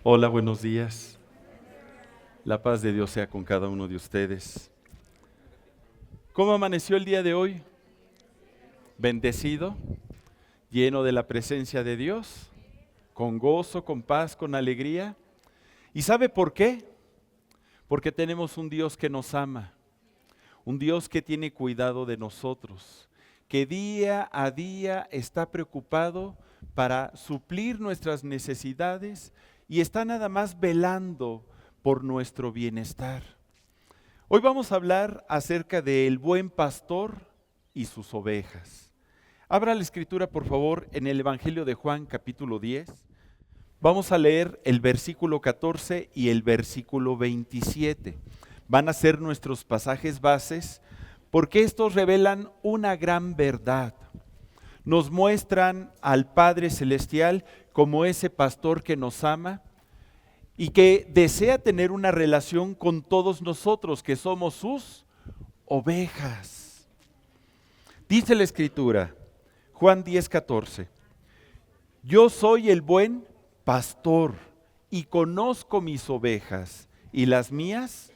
Hola, buenos días. La paz de Dios sea con cada uno de ustedes. ¿Cómo amaneció el día de hoy? Bendecido, lleno de la presencia de Dios, con gozo, con paz, con alegría. ¿Y sabe por qué? Porque tenemos un Dios que nos ama, un Dios que tiene cuidado de nosotros, que día a día está preocupado para suplir nuestras necesidades y está nada más velando por nuestro bienestar. Hoy vamos a hablar acerca del buen pastor y sus ovejas. Abra la escritura, por favor, en el Evangelio de Juan, capítulo 10. Vamos a leer el versículo 14 y el versículo 27. Van a ser nuestros pasajes bases porque estos revelan una gran verdad. Nos muestran al Padre Celestial como ese pastor que nos ama y que desea tener una relación con todos nosotros que somos sus ovejas. Dice la Escritura, Juan 10:14, yo soy el buen pastor y conozco mis ovejas y las mías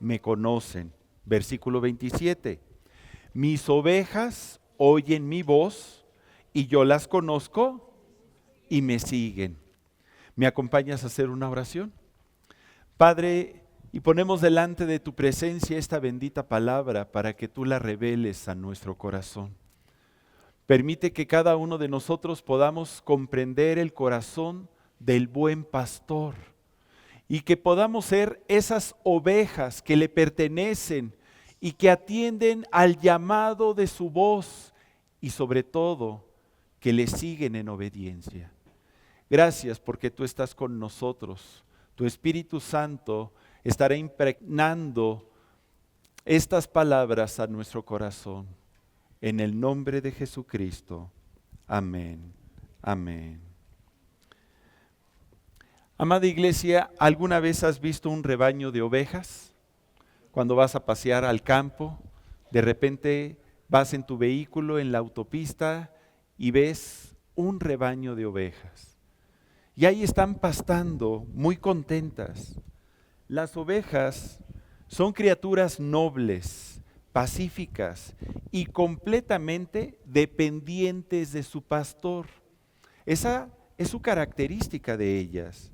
me conocen. Versículo 27, mis ovejas oyen mi voz y yo las conozco y me siguen. ¿Me acompañas a hacer una oración? Padre, y ponemos delante de tu presencia esta bendita palabra para que tú la reveles a nuestro corazón. Permite que cada uno de nosotros podamos comprender el corazón del buen pastor y que podamos ser esas ovejas que le pertenecen y que atienden al llamado de su voz y sobre todo que le siguen en obediencia. Gracias porque tú estás con nosotros. Tu Espíritu Santo estará impregnando estas palabras a nuestro corazón. En el nombre de Jesucristo. Amén. Amén. Amada iglesia, ¿alguna vez has visto un rebaño de ovejas? Cuando vas a pasear al campo, de repente vas en tu vehículo en la autopista y ves un rebaño de ovejas. Y ahí están pastando, muy contentas. Las ovejas son criaturas nobles, pacíficas y completamente dependientes de su pastor. Esa es su característica de ellas.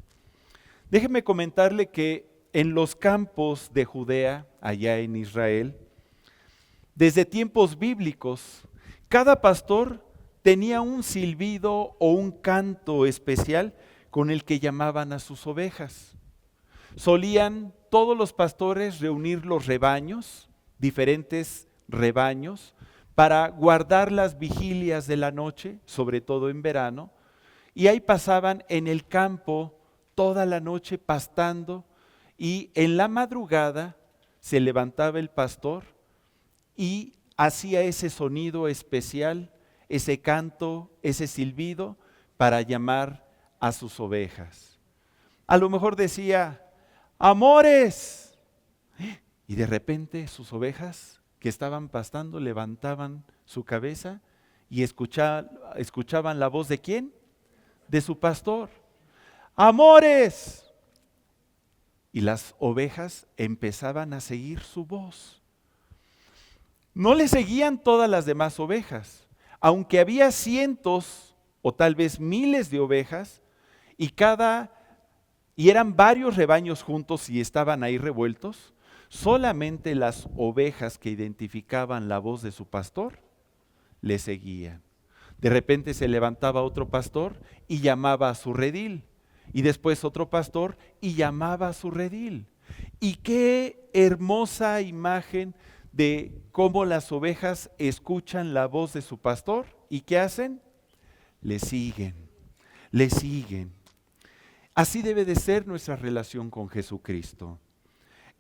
Déjeme comentarle que en los campos de Judea, allá en Israel, desde tiempos bíblicos, cada pastor tenía un silbido o un canto especial con el que llamaban a sus ovejas. Solían todos los pastores reunir los rebaños, diferentes rebaños, para guardar las vigilias de la noche, sobre todo en verano, y ahí pasaban en el campo toda la noche pastando, y en la madrugada se levantaba el pastor y hacía ese sonido especial, ese canto, ese silbido, para llamar a sus ovejas. A lo mejor decía, ¡amores! Y de repente sus ovejas que estaban pastando levantaban su cabeza y escuchaban la voz ¿de quién? De su pastor. ¡Amores! Y las ovejas empezaban a seguir su voz. No le seguían todas las demás ovejas, aunque había cientos o tal vez miles de ovejas y eran varios rebaños juntos y estaban ahí revueltos, solamente las ovejas que identificaban la voz de su pastor le seguían. De repente se levantaba otro pastor y llamaba a su redil, y después otro pastor y llamaba a su redil. Y qué hermosa imagen de cómo las ovejas escuchan la voz de su pastor. ¿Y qué hacen? Le siguen, le siguen. Así debe de ser nuestra relación con Jesucristo.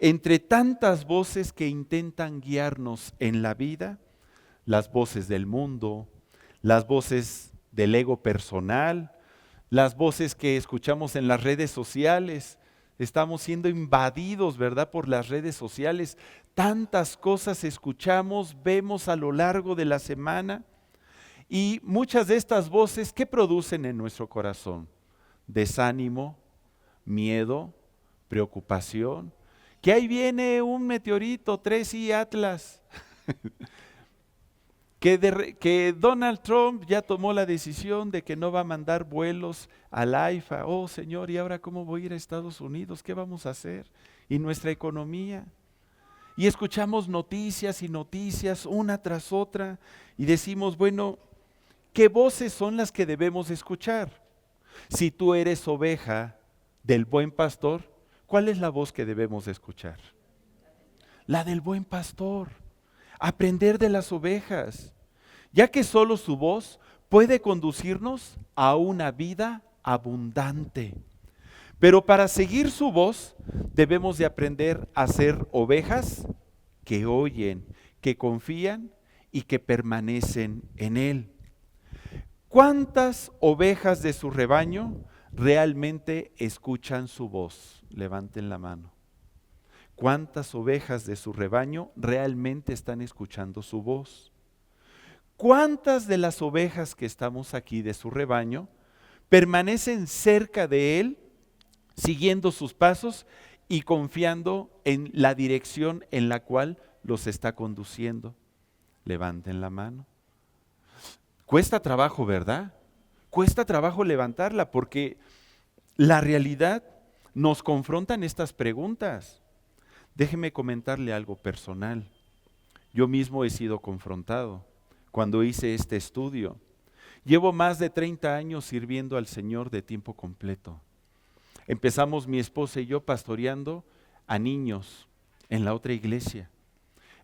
Entre tantas voces que intentan guiarnos en la vida, las voces del mundo, las voces del ego personal, las voces que escuchamos en las redes sociales, estamos siendo invadidos, ¿verdad?, por las redes sociales. Tantas cosas escuchamos, vemos a lo largo de la semana y muchas de estas voces, ¿qué producen en nuestro corazón? Desánimo, miedo, preocupación, que ahí viene un meteorito, 3I Atlas, que Donald Trump ya tomó la decisión de que no va a mandar vuelos al AIFA. Oh Señor, ¿y ahora cómo voy a ir a Estados Unidos? ¿Qué vamos a hacer? ¿Y nuestra economía? Y escuchamos noticias y noticias una tras otra y decimos, bueno, ¿qué voces son las que debemos escuchar? Si tú eres oveja del buen pastor, ¿cuál es la voz que debemos escuchar? La del buen pastor. Aprender de las ovejas, ya que solo su voz puede conducirnos a una vida abundante. Pero para seguir su voz debemos de aprender a ser ovejas que oyen, que confían y que permanecen en Él. ¿Cuántas ovejas de su rebaño realmente escuchan su voz? Levanten la mano. ¿Cuántas ovejas de su rebaño realmente están escuchando su voz? ¿Cuántas de las ovejas que estamos aquí de su rebaño permanecen cerca de Él, siguiendo sus pasos y confiando en la dirección en la cual los está conduciendo? Levanten la mano. Cuesta trabajo, ¿verdad? Cuesta trabajo levantarla porque la realidad nos confrontan estas preguntas. Déjeme comentarle algo personal. Yo mismo he sido confrontado cuando hice este estudio. Llevo más de 30 años sirviendo al Señor de tiempo completo. Empezamos mi esposa y yo pastoreando a niños en la otra iglesia.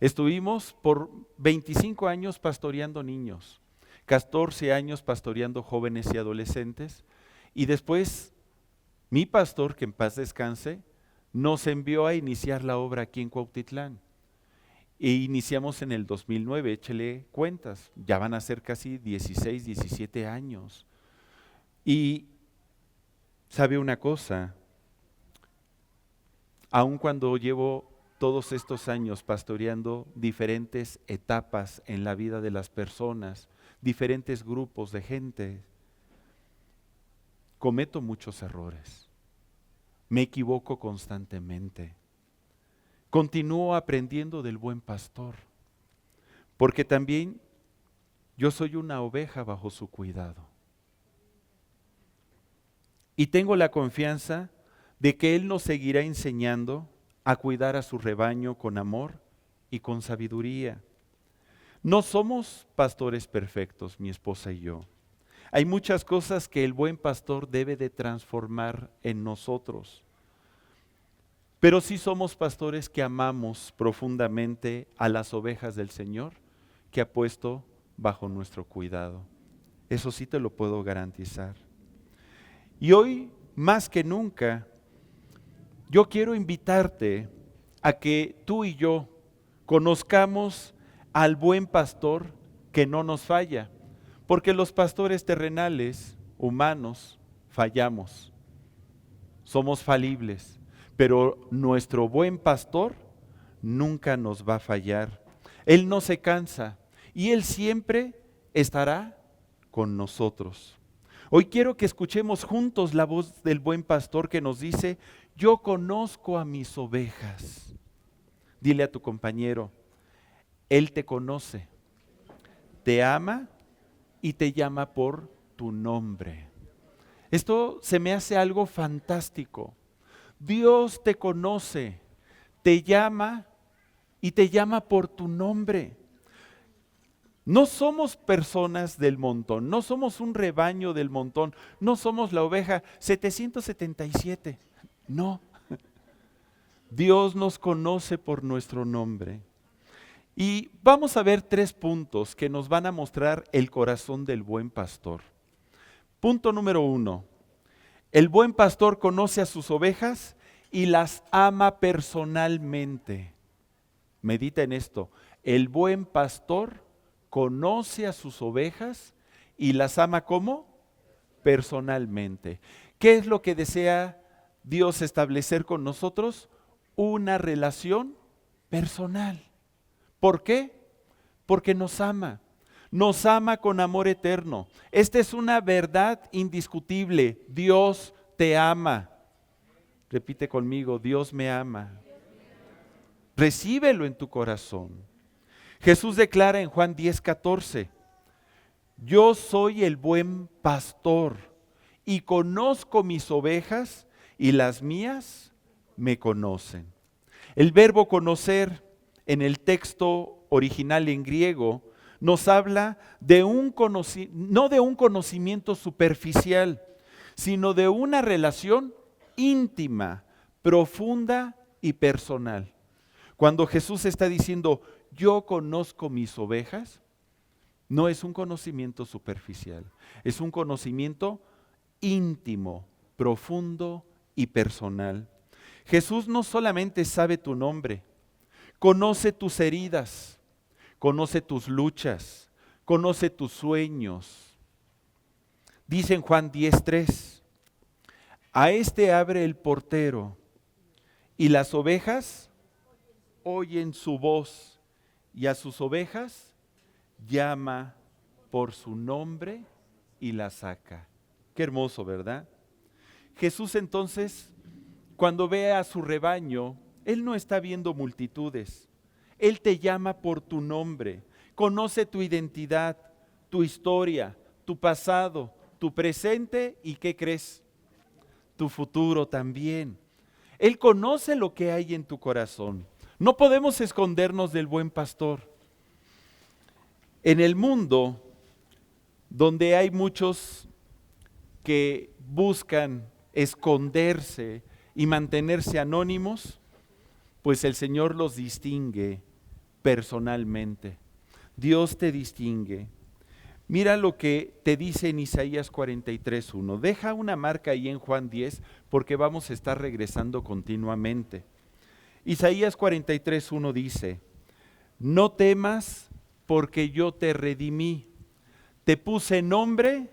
Estuvimos por 25 años pastoreando niños, 14 años pastoreando jóvenes y adolescentes, y después mi pastor, que en paz descanse, nos envió a iniciar la obra aquí en Cuautitlán. E iniciamos en el 2009, échele cuentas, ya van a ser casi 16, 17 años. Y sabe una cosa, aun cuando llevo todos estos años pastoreando diferentes etapas en la vida de las personas, diferentes grupos de gente, cometo muchos errores. Me equivoco constantemente. Continúo aprendiendo del buen pastor, porque también yo soy una oveja bajo su cuidado. Y tengo la confianza de que Él nos seguirá enseñando a cuidar a su rebaño con amor y con sabiduría. No somos pastores perfectos, mi esposa y yo. Hay muchas cosas que el buen pastor debe de transformar en nosotros. Pero sí somos pastores que amamos profundamente a las ovejas del Señor que ha puesto bajo nuestro cuidado. Eso sí te lo puedo garantizar. Y hoy, más que nunca, yo quiero invitarte a que tú y yo conozcamos al buen pastor que no nos falla, porque los pastores terrenales, humanos, fallamos, somos falibles, pero nuestro buen pastor nunca nos va a fallar. Él no se cansa y Él siempre estará con nosotros. Hoy quiero que escuchemos juntos la voz del buen pastor que nos dice: yo conozco a mis ovejas. Dile a tu compañero: Él te conoce, te ama y te llama por tu nombre. Esto se me hace algo fantástico. Dios te conoce, te llama y te llama por tu nombre. No somos personas del montón, no somos un rebaño del montón, no somos la oveja 777, no. Dios nos conoce por nuestro nombre. Y vamos a ver 3 puntos que nos van a mostrar el corazón del buen pastor. Punto número 1. El buen pastor conoce a sus ovejas y las ama personalmente. Medita en esto. El buen pastor conoce a sus ovejas y las ama ¿cómo? Personalmente. ¿Qué es lo que desea Dios establecer con nosotros? Una relación personal. ¿Por qué? Porque nos ama con amor eterno. Esta es una verdad indiscutible. Dios te ama. Repite conmigo, Dios me ama. Recíbelo en tu corazón. Jesús declara en Juan 10:14, yo soy el buen pastor y conozco mis ovejas y las mías me conocen. El verbo conocer en el texto original en griego nos habla de no de un conocimiento superficial, sino de una relación íntima, profunda y personal. Cuando Jesús está diciendo, yo conozco mis ovejas, no es un conocimiento superficial, es un conocimiento íntimo, profundo y personal. Jesús no solamente sabe tu nombre, conoce tus heridas, conoce tus luchas, conoce tus sueños. Dice en Juan 10:3, a este abre el portero y las ovejas oyen su voz y a sus ovejas llama por su nombre y la saca. Qué hermoso, ¿verdad? Jesús entonces, cuando ve a su rebaño, Él no está viendo multitudes. Él te llama por tu nombre, conoce tu identidad, tu historia, tu pasado, tu presente y ¿qué crees? Tu futuro también. Él conoce lo que hay en tu corazón. No podemos escondernos del buen pastor. En el mundo, donde hay muchos que buscan esconderse y mantenerse anónimos, pues el Señor los distingue personalmente. Dios te distingue. Mira lo que te dice en Isaías 43:1. Deja una marca ahí en Juan 10 porque vamos a estar regresando continuamente. Isaías 43:1 dice, no temas porque yo te redimí, te puse nombre,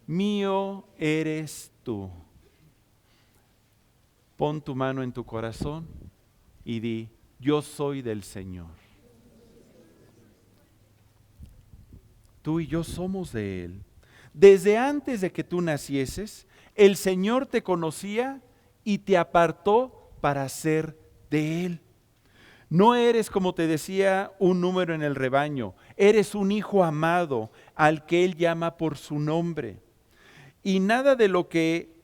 mío eres tú. Pon tu mano en tu corazón y di, yo soy del Señor. Tú y yo somos de Él. Desde antes de que tú nacieses, el Señor te conocía y te apartó para ser de Él. No eres, como te decía, un número en el rebaño. Eres un hijo amado al que Él llama por su nombre. Y nada de lo que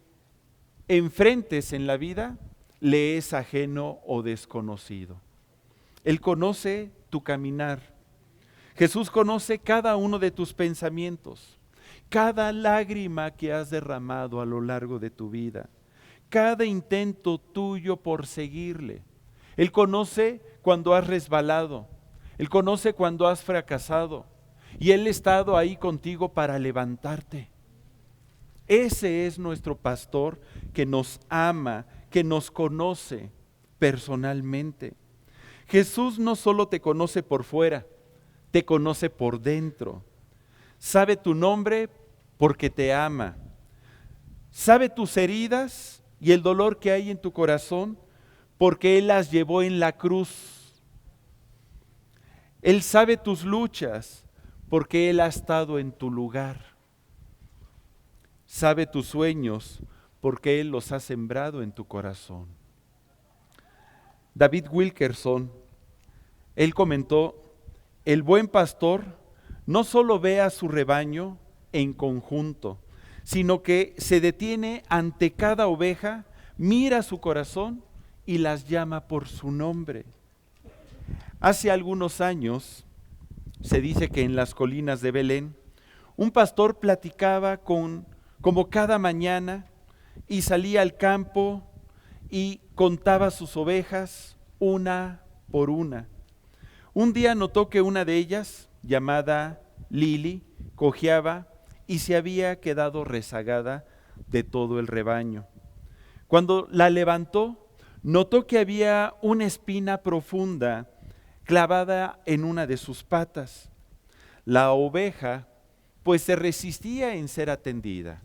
enfrentes en la vida le es ajeno o desconocido. Él conoce tu caminar. Jesús conoce cada uno de tus pensamientos, cada lágrima que has derramado a lo largo de tu vida, cada intento tuyo por seguirle. Él conoce cuando has resbalado, Él conoce cuando has fracasado y Él ha estado ahí contigo para levantarte. Ese es nuestro pastor que nos ama, que nos conoce personalmente. Jesús no solo te conoce por fuera, te conoce por dentro. Sabe tu nombre porque te ama. Sabe tus heridas y el dolor que hay en tu corazón porque Él las llevó en la cruz. Él sabe tus luchas porque Él ha estado en tu lugar. Sabe tus sueños porque Él los ha sembrado en tu corazón. David Wilkerson, él comentó, el buen pastor no solo ve a su rebaño en conjunto, sino que se detiene ante cada oveja, mira su corazón y las llama por su nombre. Hace algunos años, se dice que en las colinas de Belén, un pastor platicaba como cada mañana y salía al campo y contaba sus ovejas una por una. Un día notó que una de ellas, llamada Lili, cojeaba y se había quedado rezagada de todo el rebaño. Cuando la levantó, notó que había una espina profunda clavada en una de sus patas. La oveja, pues se resistía en ser atendida.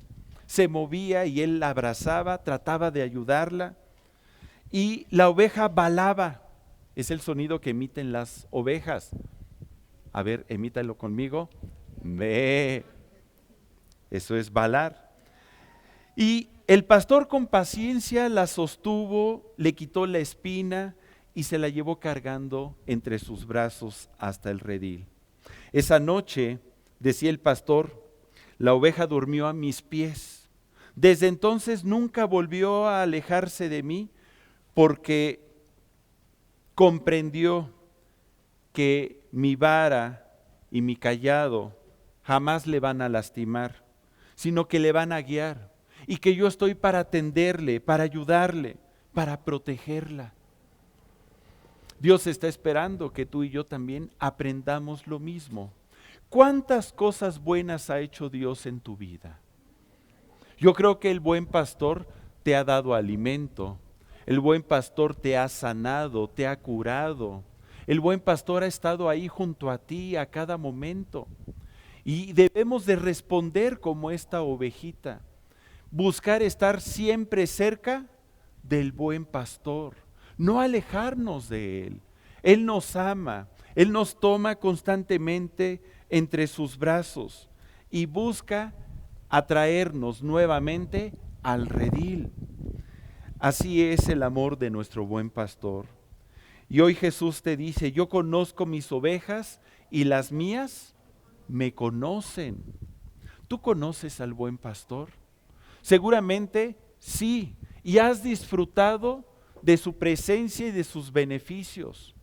Se movía y él la abrazaba, trataba de ayudarla y la oveja balaba. Es el sonido que emiten las ovejas. A ver, emítalo conmigo. Ve. Eso es balar. Y El pastor con paciencia la sostuvo, le quitó la espina y se la llevó cargando entre sus brazos hasta el redil. Esa noche, decía el pastor, la oveja durmió a mis pies. Desde entonces nunca volvió a alejarse de mí porque comprendió que mi vara y mi cayado jamás le van a lastimar, sino que le van a guiar y que yo estoy para atenderle, para ayudarle, para protegerla. Dios está esperando que tú y yo también aprendamos lo mismo. ¿Cuántas cosas buenas ha hecho Dios en tu vida? Yo creo que el buen pastor te ha dado alimento, el buen pastor te ha sanado, te ha curado, el buen pastor ha estado ahí junto a ti a cada momento. Y debemos de responder como esta ovejita, buscar estar siempre cerca del buen pastor, no alejarnos de él. Él nos ama, él nos toma constantemente entre sus brazos y busca atraernos nuevamente al redil. Así es el amor de nuestro buen pastor. Y hoy Jesús te dice, yo conozco mis ovejas y las mías me conocen. ¿Tú conoces al buen pastor? Seguramente sí, y has disfrutado de su presencia y de sus beneficios.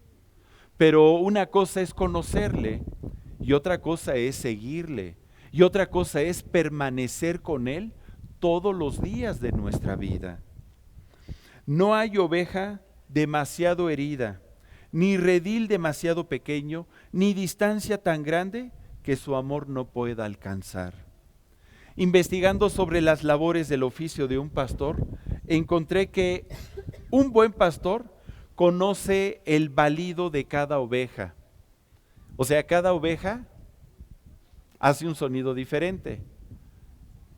Pero una cosa es conocerle y otra cosa es seguirle y otra cosa es permanecer con él todos los días de nuestra vida. No hay oveja demasiado herida, ni redil demasiado pequeño, ni distancia tan grande que su amor no pueda alcanzar. Investigando sobre las labores del oficio de un pastor, encontré que un buen pastor conoce el balido de cada oveja. O sea, cada oveja hace un sonido diferente.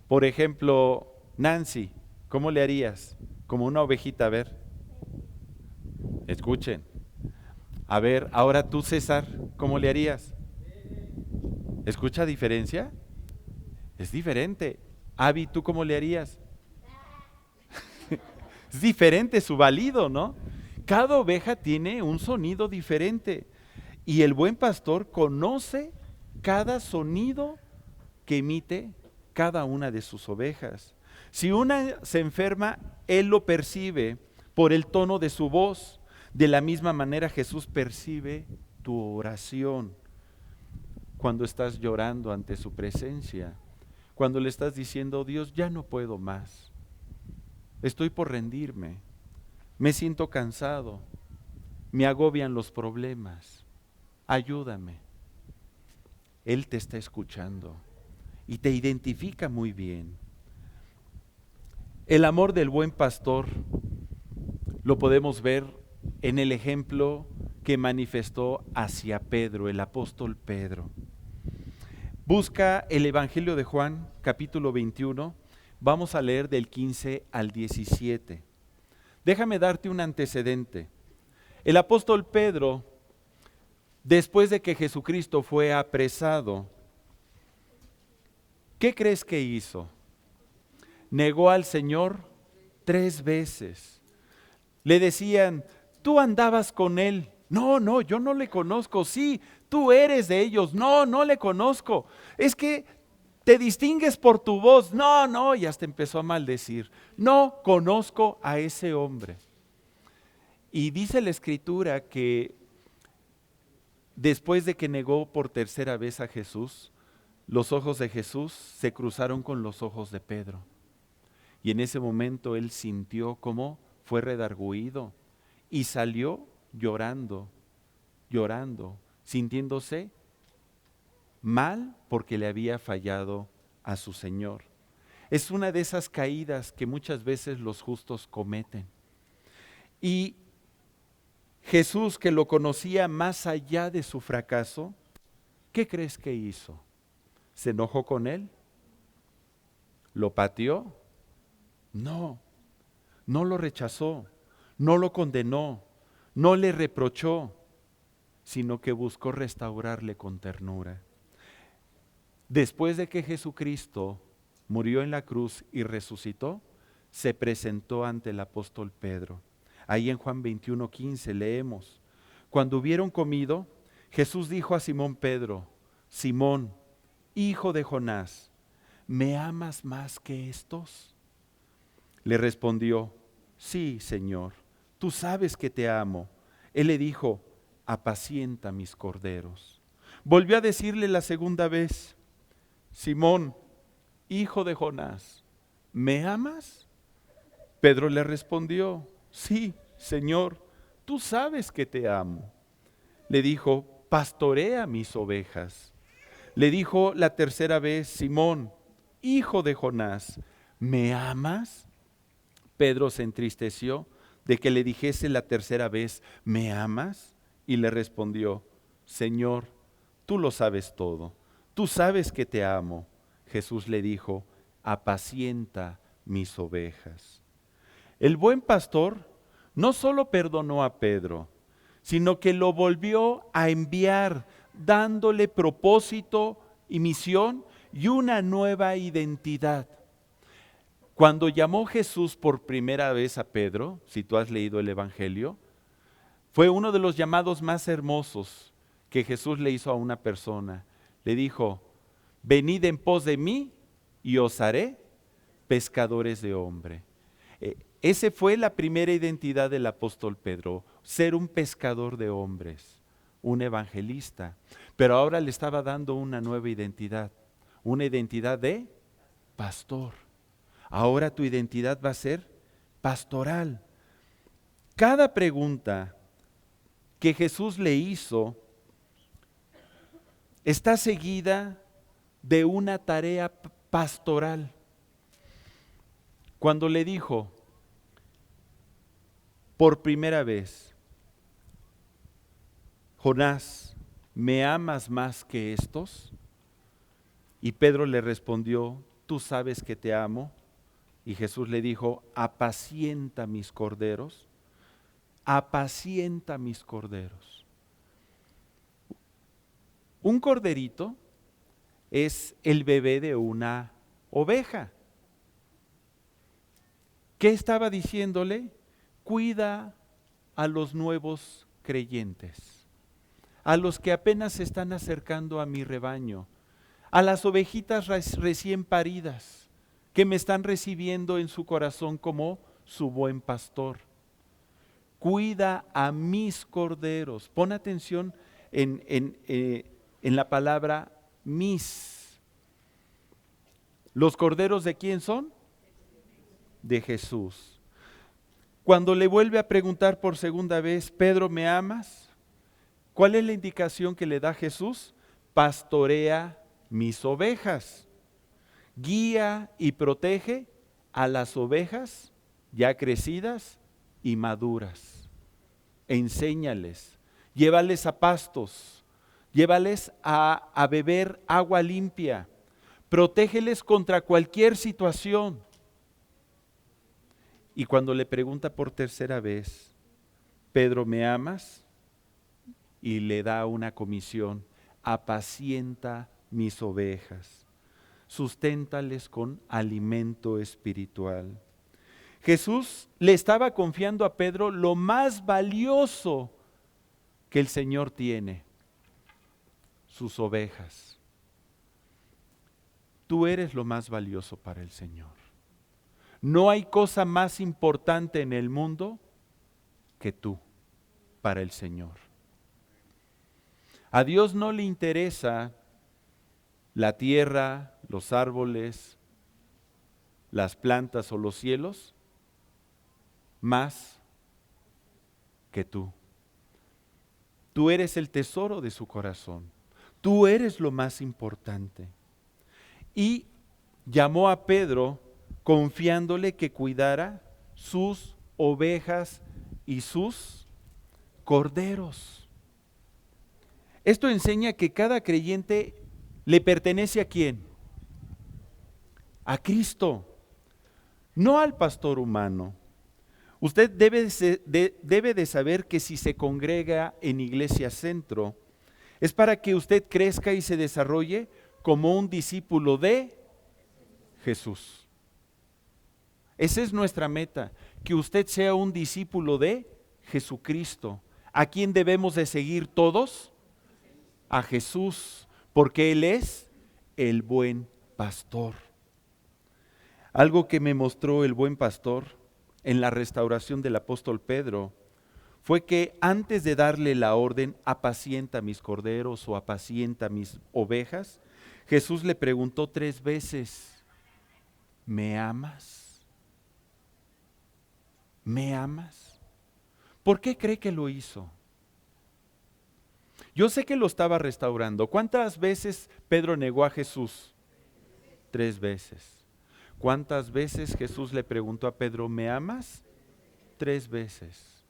Por ejemplo, Nancy, ¿cómo le harías? Como una ovejita, a ver. Escuchen. A ver, ahora tú, César, ¿cómo le harías? ¿Escucha diferencia? Es diferente. Avi, ¿tú cómo le harías? Es diferente su balido, ¿no? Cada oveja tiene un sonido diferente. Y el buen pastor conoce cada sonido que emite cada una de sus ovejas. Si una se enferma, él lo percibe por el tono de su voz. De la misma manera Jesús percibe tu oración cuando estás llorando ante su presencia, cuando le estás diciendo, Dios, ya no puedo más, estoy por rendirme, me siento cansado, me agobian los problemas, ayúdame. Él te está escuchando y te identifica muy bien. El amor del buen pastor lo podemos ver en el ejemplo que manifestó hacia Pedro, el apóstol Pedro. Busca el Evangelio de Juan, capítulo 21, vamos a leer del 15 al 17. Déjame darte un antecedente. El apóstol Pedro, después de que Jesucristo fue apresado, ¿qué crees que hizo? Negó al Señor 3 veces. Le decían, tú andabas con él. No, no, yo no le conozco. Sí, tú eres de ellos. No, no le conozco. Es que te distingues por tu voz. No, no, y hasta empezó a maldecir. No conozco a ese hombre. Y dice la Escritura que después de que negó por tercera vez a Jesús, los ojos de Jesús se cruzaron con los ojos de Pedro. Y en ese momento él sintió cómo fue redargüido y salió llorando, llorando, sintiéndose mal porque le había fallado a su Señor. Es una de esas caídas que muchas veces los justos cometen. Y Jesús, que lo conocía más allá de su fracaso, ¿qué crees que hizo? ¿Se enojó con él? ¿Lo pateó? No, no lo rechazó, no lo condenó, no le reprochó, sino que buscó restaurarle con ternura. Después de que Jesucristo murió en la cruz y resucitó, se presentó ante el apóstol Pedro. Ahí en Juan 21:15 leemos: cuando hubieron comido, Jesús dijo a Simón Pedro: Simón, hijo de Jonás, ¿me amas más que estos? Le respondió: sí, Señor, tú sabes que te amo. Él le dijo: apacienta mis corderos. Volvió a decirle la segunda vez: Simón, hijo de Jonás, ¿me amas? Pedro le respondió: sí, Señor, tú sabes que te amo. Le dijo: pastorea mis ovejas. Le dijo la tercera vez: Simón, hijo de Jonás, ¿me amas? Pedro se entristeció de que le dijese la tercera vez: ¿me amas? Y le respondió: Señor, tú lo sabes todo, tú sabes que te amo. Jesús le dijo: apacienta mis ovejas. El buen pastor no solo perdonó a Pedro, sino que lo volvió a enviar, dándole propósito y misión y una nueva identidad. Cuando llamó Jesús por primera vez a Pedro, si tú has leído el Evangelio, fue uno de los llamados más hermosos que Jesús le hizo a una persona. Le dijo: venid en pos de mí y os haré pescadores de hombre. Esa fue la primera identidad del apóstol Pedro, ser un pescador de hombres, un evangelista. Pero ahora le estaba dando una nueva identidad, una identidad de pastor. Ahora tu identidad va a ser pastoral. Cada pregunta que Jesús le hizo está seguida de una tarea pastoral. Cuando le dijo por primera vez: Jonás, ¿me amas más que estos? Y Pedro le respondió: tú sabes que te amo. Y Jesús le dijo: apacienta mis corderos, apacienta mis corderos. Un corderito es el bebé de una oveja. ¿Qué estaba diciéndole? Cuida a los nuevos creyentes, a los que apenas se están acercando a mi rebaño, a las ovejitas recién paridas, que me están recibiendo en su corazón como su buen pastor. Cuida a mis corderos. Pon atención en la palabra mis. ¿Los corderos de quién son? De Jesús. Cuando le vuelve a preguntar por segunda vez: Pedro, ¿me amas? ¿Cuál es la indicación que le da Jesús? Pastorea mis ovejas. Guía y protege a las ovejas ya crecidas y maduras. Enséñales, llévales a pastos, llévales a beber agua limpia, protégeles contra cualquier situación. Y cuando le pregunta por tercera vez: Pedro, ¿me amas? Y le da una comisión: apacienta mis ovejas. Susténtales con alimento espiritual. Jesús le estaba confiando a Pedro lo más valioso que el Señor tiene: sus ovejas. Tú eres lo más valioso para el Señor. No hay cosa más importante en el mundo que tú para el Señor. A Dios no le interesa la tierra, los árboles, las plantas o los cielos más que tú. Tú eres el tesoro de su corazón. Tú eres lo más importante. Y llamó a Pedro confiándole que cuidara sus ovejas y sus corderos. Esto enseña que cada creyente le pertenece ¿a quién? A Cristo, no al pastor humano. Usted debe de saber que si se congrega en Iglesia Centro, es para que usted crezca y se desarrolle como un discípulo de Jesús. Esa es nuestra meta, que usted sea un discípulo de Jesucristo. ¿A quién debemos de seguir todos? A Jesús, porque Él es el buen pastor. Algo que me mostró el buen pastor en la restauración del apóstol Pedro fue que antes de darle la orden, apacienta mis corderos o apacienta mis ovejas, Jesús le preguntó 3 veces, ¿me amas? ¿Me amas? ¿Por qué cree que lo hizo? Yo sé que lo estaba restaurando. ¿Cuántas veces Pedro negó a Jesús? 3 veces. ¿Cuántas veces Jesús le preguntó a Pedro, ¿me amas? 3 veces.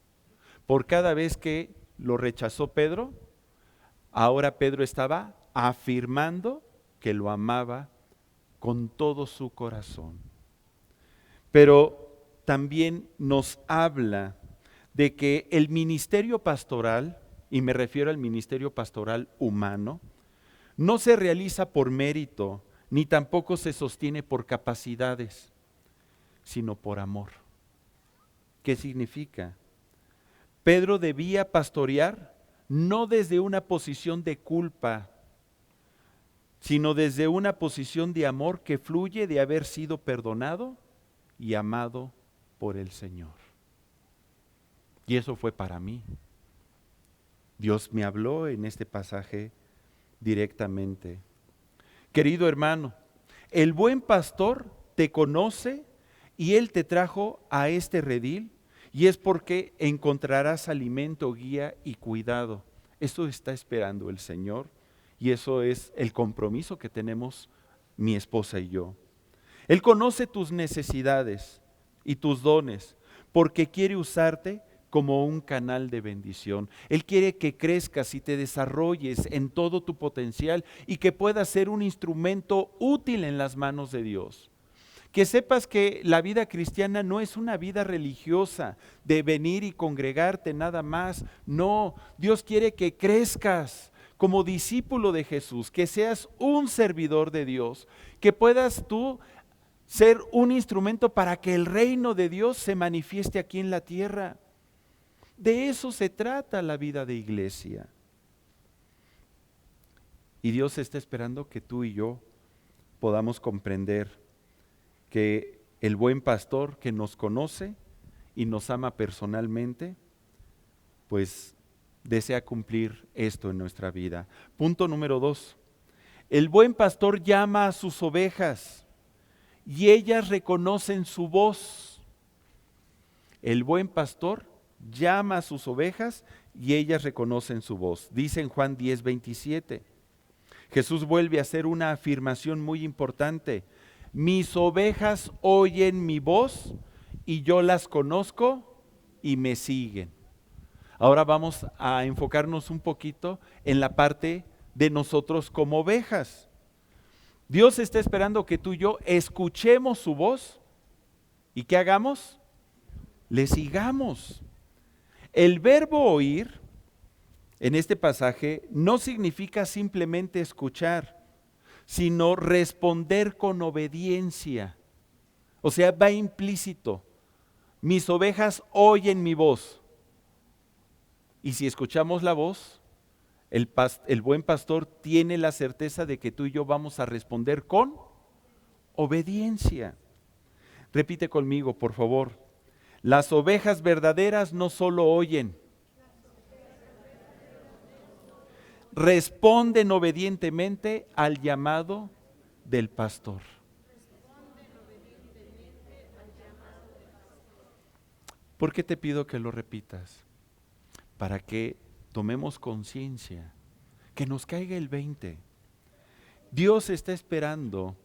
Por cada vez que lo rechazó Pedro, ahora Pedro estaba afirmando que lo amaba con todo su corazón. Pero también nos habla de que el ministerio pastoral, y me refiero al ministerio pastoral humano, no se realiza por mérito, ni tampoco se sostiene por capacidades, sino por amor. ¿Qué significa? Pedro debía pastorear no desde una posición de culpa, sino desde una posición de amor que fluye de haber sido perdonado y amado por el Señor. Y eso fue para mí. Dios me habló en este pasaje directamente. Querido hermano, el buen pastor te conoce y Él te trajo a este redil y es porque encontrarás alimento, guía y cuidado. Eso está esperando el Señor y eso es el compromiso que tenemos mi esposa y yo. Él conoce tus necesidades y tus dones porque quiere usarte como un canal de bendición. Él quiere que crezcas y te desarrolles en todo tu potencial y que puedas ser un instrumento útil en las manos de Dios. Que sepas que la vida cristiana no es una vida religiosa de venir y congregarte nada más. No, Dios quiere que crezcas como discípulo de Jesús, que seas un servidor de Dios, que puedas tú ser un instrumento para que el reino de Dios se manifieste aquí en la tierra. De eso se trata la vida de iglesia. Y Dios está esperando que tú y yo podamos comprender que el buen pastor que nos conoce y nos ama personalmente, pues desea cumplir esto en nuestra vida. Punto número 2. El buen pastor llama a sus ovejas y ellas reconocen su voz. El buen pastor llama a sus ovejas y ellas reconocen su voz. Dice en Juan 10:27. Jesús vuelve a hacer una afirmación muy importante. Mis ovejas oyen mi voz y yo las conozco y me siguen. Ahora vamos a enfocarnos un poquito en la parte de nosotros como ovejas. Dios está esperando que tú y yo escuchemos su voz y ¿qué hagamos? Le sigamos. El verbo oír en este pasaje no significa simplemente escuchar, sino responder con obediencia. O sea, va implícito. Mis ovejas oyen mi voz. Y si escuchamos la voz, el buen pastor tiene la certeza de que tú y yo vamos a responder con obediencia. Repite conmigo, por favor. Las ovejas verdaderas no solo oyen, responden obedientemente al llamado del pastor. ¿Por qué te pido que lo repitas? Para que tomemos conciencia, que nos caiga el 20. Dios está esperando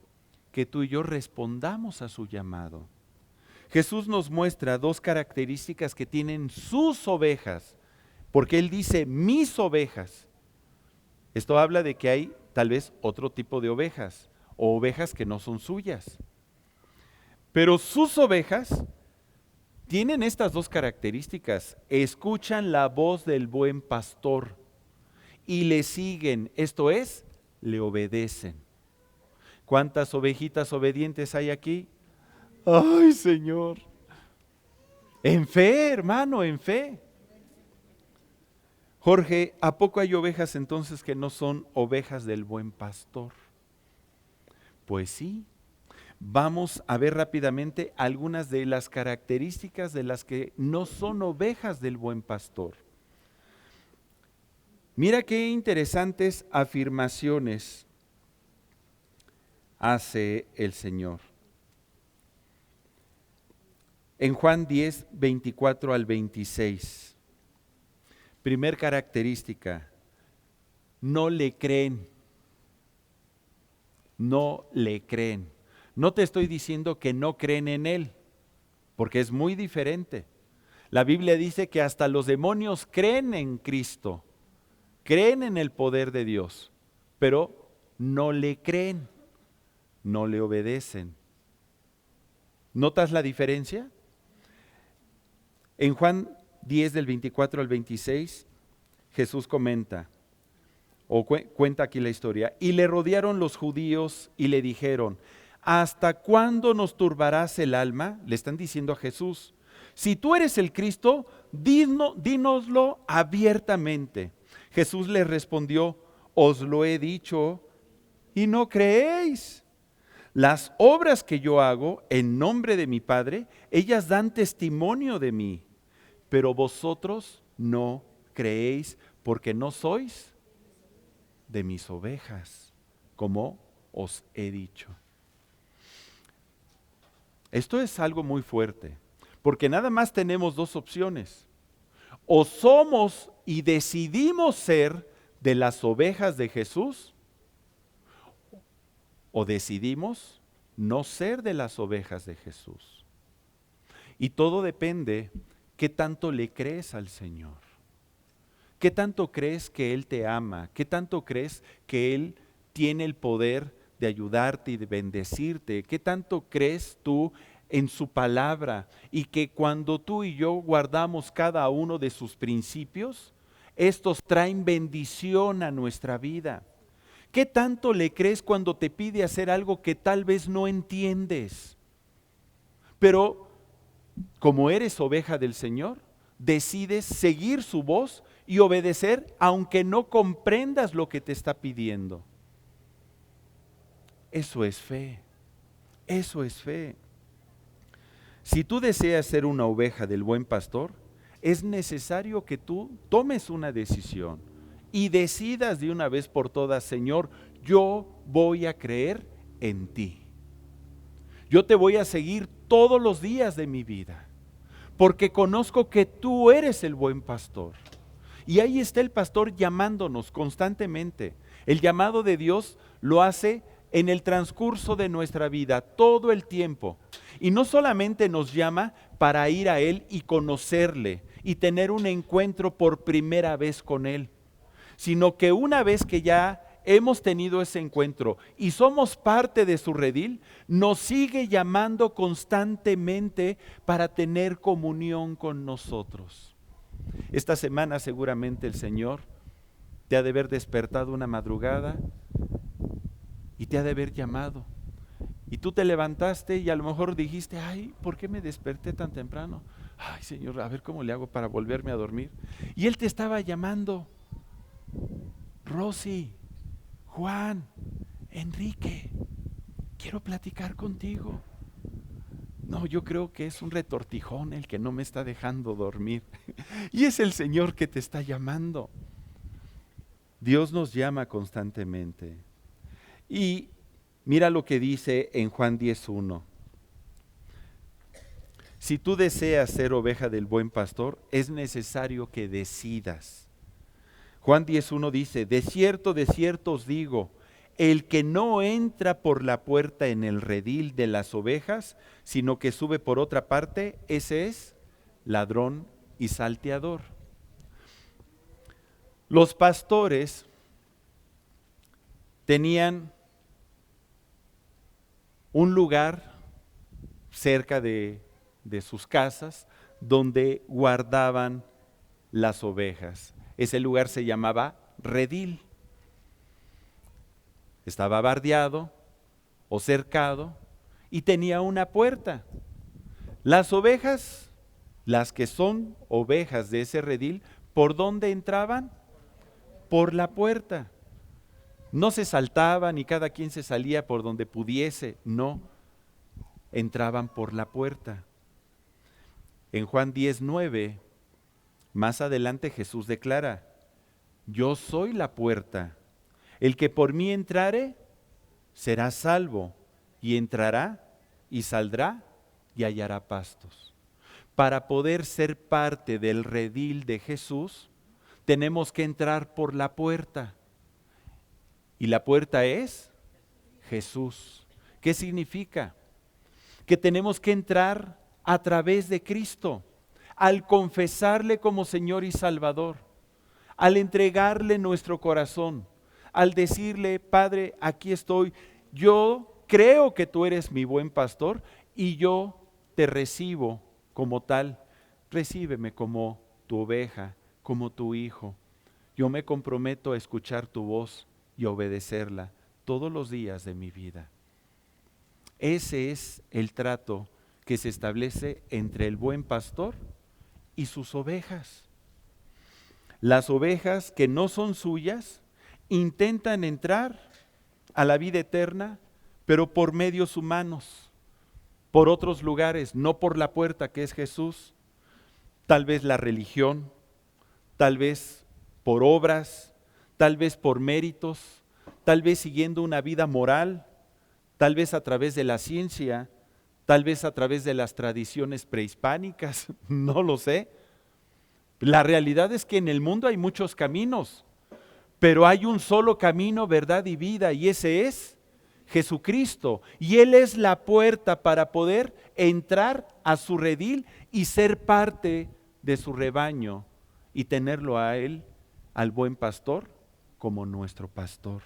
que tú y yo respondamos a su llamado. Jesús nos muestra 2 características que tienen sus ovejas, porque Él dice mis ovejas. Esto habla de que hay tal vez otro tipo de ovejas, o ovejas que no son suyas. Pero sus ovejas tienen estas 2 características. Escuchan la voz del buen pastor y le siguen, esto es, le obedecen. ¿Cuántas ovejitas obedientes hay aquí? Ay, Señor. En fe, hermano, en fe. Jorge, ¿a poco hay ovejas entonces que no son ovejas del buen pastor? Pues sí. Vamos a ver rápidamente algunas de las características de las que no son ovejas del buen pastor. Mira qué interesantes afirmaciones hace el Señor. En Juan 10, 24 al 26. Primer característica, no le creen. No le creen. No te estoy diciendo que no creen en Él, porque es muy diferente. La Biblia dice que hasta los demonios creen en Cristo, creen en el poder de Dios, pero no le creen, no le obedecen. ¿Notas la diferencia? En Juan 10 del 24 al 26, Jesús comenta, o cuenta aquí la historia, y le rodearon los judíos y le dijeron, ¿hasta cuándo nos turbarás el alma? Le están diciendo a Jesús, si tú eres el Cristo, dínoslo abiertamente. Jesús les respondió, os lo he dicho y no creéis. Las obras que yo hago en nombre de mi Padre, ellas dan testimonio de mí, pero vosotros no creéis porque no sois de mis ovejas, como os he dicho. Esto es algo muy fuerte, porque nada más tenemos dos opciones. O somos y decidimos ser de las ovejas de Jesús, o decidimos no ser de las ovejas de Jesús. Y todo depende qué tanto le crees al Señor. ¿Qué tanto crees que Él te ama? ¿Qué tanto crees que Él tiene el poder de ayudarte y de bendecirte? ¿Qué tanto crees tú en su palabra? Y que cuando tú y yo guardamos cada uno de sus principios, estos traen bendición a nuestra vida. ¿Qué tanto le crees cuando te pide hacer algo que tal vez no entiendes? Pero como eres oveja del Señor, decides seguir su voz y obedecer aunque no comprendas lo que te está pidiendo. Eso es fe, eso es fe. Si tú deseas ser una oveja del buen pastor, es necesario que tú tomes una decisión y decidas de una vez por todas, Señor, yo voy a creer en ti. Yo te voy a seguir todos los días de mi vida, porque conozco que tú eres el buen pastor. Y ahí está el pastor llamándonos constantemente. El llamado de Dios lo hace en el transcurso de nuestra vida, todo el tiempo. Y no solamente nos llama para ir a Él y conocerle y tener un encuentro por primera vez con Él, sino que una vez que ya hemos tenido ese encuentro y somos parte de su redil, nos sigue llamando constantemente para tener comunión con nosotros. Esta semana seguramente el Señor te ha de haber despertado una madrugada y te ha de haber llamado. Y tú te levantaste y a lo mejor dijiste, ay, ¿por qué me desperté tan temprano? Ay, Señor, a ver cómo le hago para volverme a dormir. Y Él te estaba llamando. Rosy, Juan, Enrique, quiero platicar contigo. No, yo creo que es un retortijón el que no me está dejando dormir. Y es el Señor que te está llamando. Dios nos llama constantemente. Y mira lo que dice en Juan 10:1. Si tú deseas ser oveja del buen pastor, es necesario que decidas. Juan 10:1 dice, de cierto os digo, el que no entra por la puerta en el redil de las ovejas, sino que sube por otra parte, ese es ladrón y salteador. Los pastores tenían un lugar cerca de sus casas donde guardaban las ovejas. Ese lugar se llamaba redil. Estaba bardeado o cercado y tenía una puerta. Las ovejas, las que son ovejas de ese redil, ¿por dónde entraban? Por la puerta. No se saltaban y cada quien se salía por donde pudiese, no, entraban por la puerta. En Juan 10:9, más adelante Jesús declara: yo soy la puerta, el que por mí entrare será salvo, y entrará y saldrá y hallará pastos. Para poder ser parte del redil de Jesús, tenemos que entrar por la puerta. Y la puerta es Jesús. ¿Qué significa? Que tenemos que entrar a través de Cristo, al confesarle como Señor y Salvador, al entregarle nuestro corazón, al decirle: Padre, aquí estoy, yo creo que tú eres mi buen pastor y yo te recibo como tal. Recíbeme como tu oveja, como tu hijo. Yo me comprometo a escuchar tu voz y obedecerla todos los días de mi vida. Ese es el trato que se establece entre el buen pastor y sus ovejas. Las ovejas que no son suyas intentan entrar a la vida eterna, pero por medios humanos, por otros lugares, no por la puerta que es Jesús. Tal vez la religión, tal vez por obras, tal vez por méritos, tal vez siguiendo una vida moral, tal vez a través de la ciencia, tal vez a través de las tradiciones prehispánicas, no lo sé. La realidad es que en el mundo hay muchos caminos, pero hay un solo camino, verdad y vida, y ese es Jesucristo. Y Él es la puerta para poder entrar a su redil y ser parte de su rebaño y tenerlo a Él, al buen pastor, como nuestro pastor.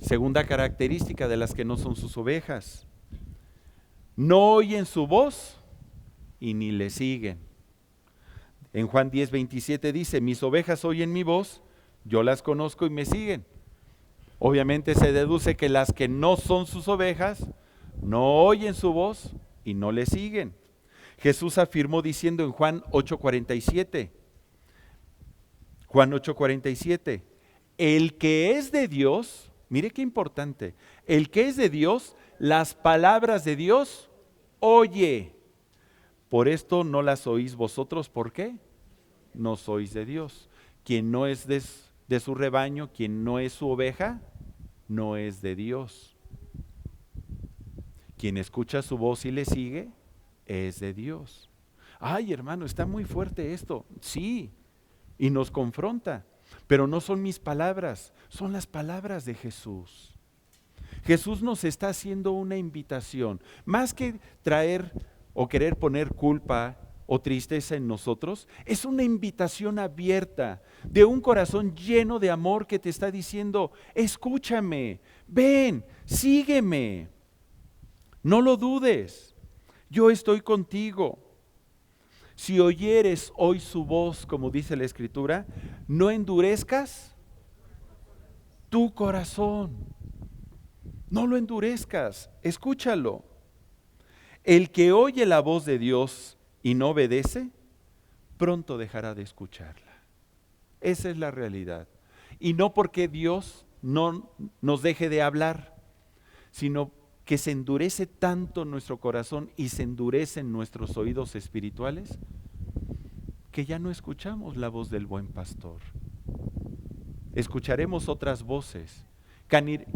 Segunda característica de las que no son sus ovejas: no oyen su voz y ni le siguen. En Juan 10:27 dice: mis ovejas oyen mi voz, yo las conozco y me siguen. Obviamente se deduce que las que no son sus ovejas no oyen su voz y no le siguen. Jesús afirmó diciendo en Juan 8:47, el que es de Dios, mire qué importante, el que es de Dios, las palabras de Dios oye. Por esto no las oís vosotros, ¿por qué? No sois de Dios. Quien no es de su rebaño, quien no es su oveja, no es de Dios. Quien escucha su voz y le sigue, es de Dios. Ay, hermano, está muy fuerte esto. Sí, y nos confronta, pero no son mis palabras, son las palabras de Jesús. Jesús nos está haciendo una invitación, más que traer o querer poner culpa o tristeza en nosotros, es una invitación abierta de un corazón lleno de amor que te está diciendo: escúchame, ven, sígueme, no lo dudes, yo estoy contigo. Si oyeres hoy su voz, como dice la Escritura, no endurezcas tu corazón. No lo endurezcas, escúchalo. El que oye la voz de Dios y no obedece, pronto dejará de escucharla. Esa es la realidad. Y no porque Dios no nos deje de hablar, sino que se endurece tanto nuestro corazón y se endurecen nuestros oídos espirituales, que ya no escuchamos la voz del buen pastor. Escucharemos otras voces,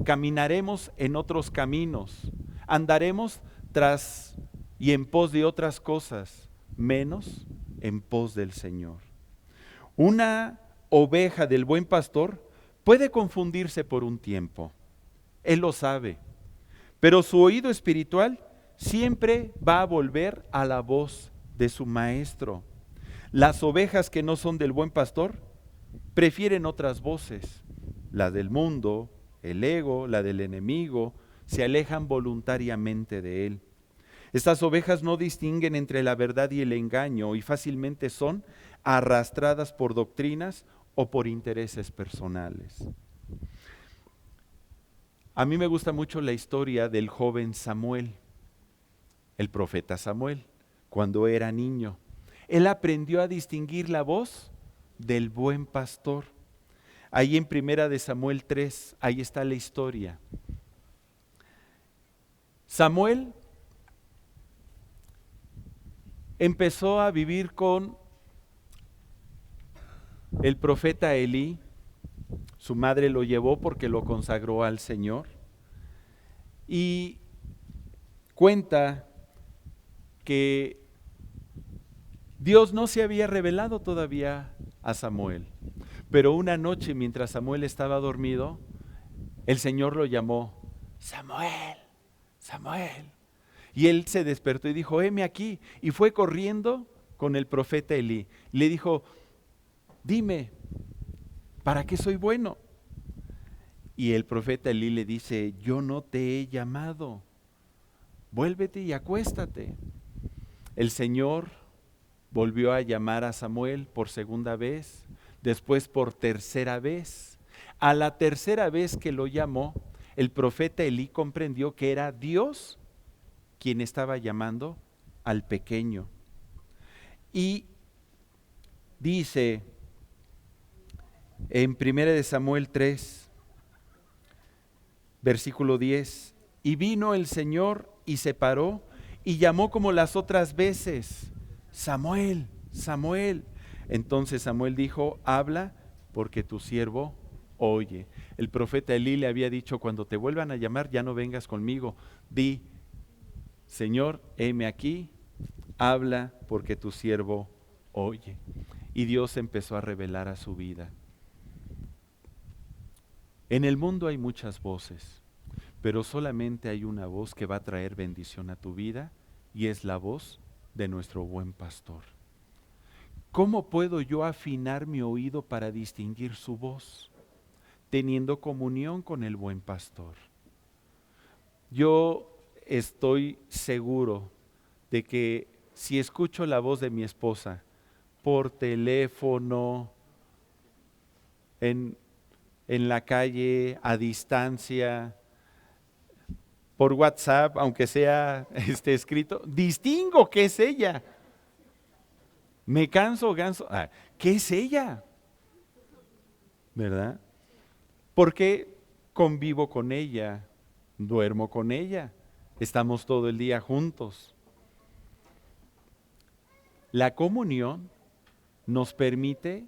caminaremos en otros caminos, andaremos tras y en pos de otras cosas, menos en pos del Señor. Una oveja del buen pastor puede confundirse por un tiempo, Él lo sabe, pero su oído espiritual siempre va a volver a la voz de su maestro. Las ovejas que no son del buen pastor prefieren otras voces, la del mundo, el ego, la del enemigo, se alejan voluntariamente de él. Estas ovejas no distinguen entre la verdad y el engaño y fácilmente son arrastradas por doctrinas o por intereses personales. A mí me gusta mucho la historia del joven Samuel, el profeta Samuel, cuando era niño. Él aprendió a distinguir la voz del buen pastor. Ahí en Primera de Samuel 3, ahí está la historia. Samuel empezó a vivir con el profeta Elí. Su madre lo llevó porque lo consagró al Señor. Y cuenta que Dios no se había revelado todavía a Samuel. Pero una noche, mientras Samuel estaba dormido, el Señor lo llamó: Samuel, Samuel. Y él se despertó y dijo: heme aquí. Y fue corriendo con el profeta Elí. Le dijo: dime, ¿para qué soy bueno? Y el profeta Elí le dice: yo no te he llamado, vuélvete y acuéstate. El Señor volvió a llamar a Samuel por segunda vez, después por tercera vez. A la tercera vez que lo llamó, el profeta Elí comprendió que era Dios quien estaba llamando al pequeño. Y dice en 1 Samuel 3, versículo 10, y vino el Señor y se paró y llamó como las otras veces: Samuel, Samuel. Entonces Samuel dijo: habla, porque tu siervo oye. El profeta Elí le había dicho: cuando te vuelvan a llamar, ya no vengas conmigo. Di: Señor, heme aquí, habla, porque tu siervo oye. Y Dios empezó a revelar a su vida. En el mundo hay muchas voces, pero solamente hay una voz que va a traer bendición a tu vida, y es la voz de nuestro buen pastor. ¿Cómo puedo yo afinar mi oído para distinguir su voz? Teniendo comunión con el buen pastor. Yo estoy seguro de que si escucho la voz de mi esposa por teléfono, en la calle, a distancia, por WhatsApp, aunque sea escrito, distingo que es ella. Me canso, ¿qué es ella? ¿Verdad? Porque convivo con ella, duermo con ella, estamos todo el día juntos. La comunión nos permite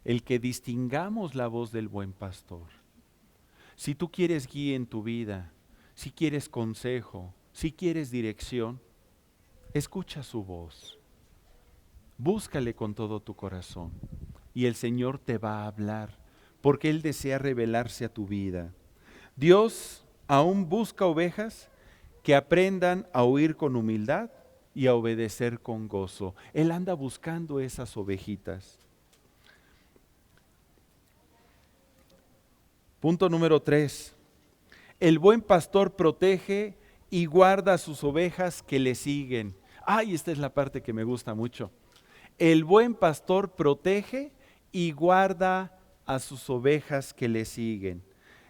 el que distingamos la voz del buen pastor. Si tú quieres guía en tu vida, si quieres consejo, si quieres dirección, escucha su voz. Búscale con todo tu corazón y el Señor te va a hablar, porque Él desea revelarse a tu vida. Dios aún busca ovejas que aprendan a oír con humildad y a obedecer con gozo. Él anda buscando esas ovejitas. Punto número 3. El buen pastor protege y guarda a sus ovejas que le siguen. Ay, esta es la parte que me gusta mucho. El buen pastor protege y guarda a sus ovejas que le siguen.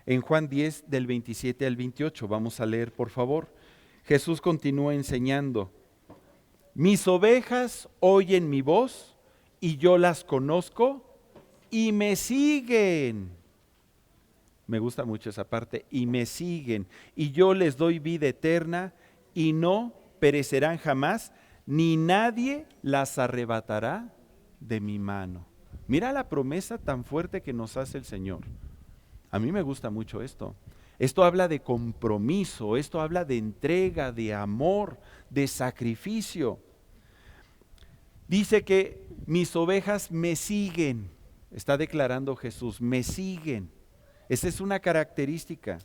En Juan 10, del 27 al 28, vamos a leer, por favor. Jesús continúa enseñando: mis ovejas oyen mi voz y yo las conozco y me siguen. Me gusta mucho esa parte: y me siguen, y yo les doy vida eterna y no perecerán jamás, ni nadie las arrebatará de mi mano. Mira la promesa tan fuerte que nos hace el Señor. A mí me gusta mucho esto. Esto habla de compromiso, esto habla de entrega, de amor, de sacrificio. Dice que mis ovejas me siguen. Está declarando Jesús: me siguen. Esa es una característica.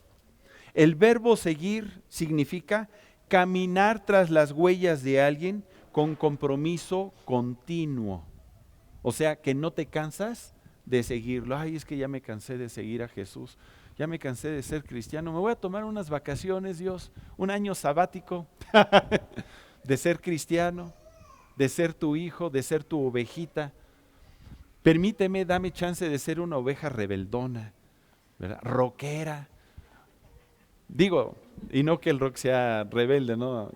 El verbo seguir significa caminar tras las huellas de alguien con compromiso continuo. O sea, que no te cansas de seguirlo. Ay, es que ya me cansé de seguir a Jesús. Ya me cansé de ser cristiano. Me voy a tomar unas vacaciones, Dios. Un año sabático de ser cristiano, de ser tu hijo, de ser tu ovejita. Permíteme, dame chance de ser una oveja rebeldona, ¿verdad? Roquera, Digo, y no que el rock sea rebelde, ¿no?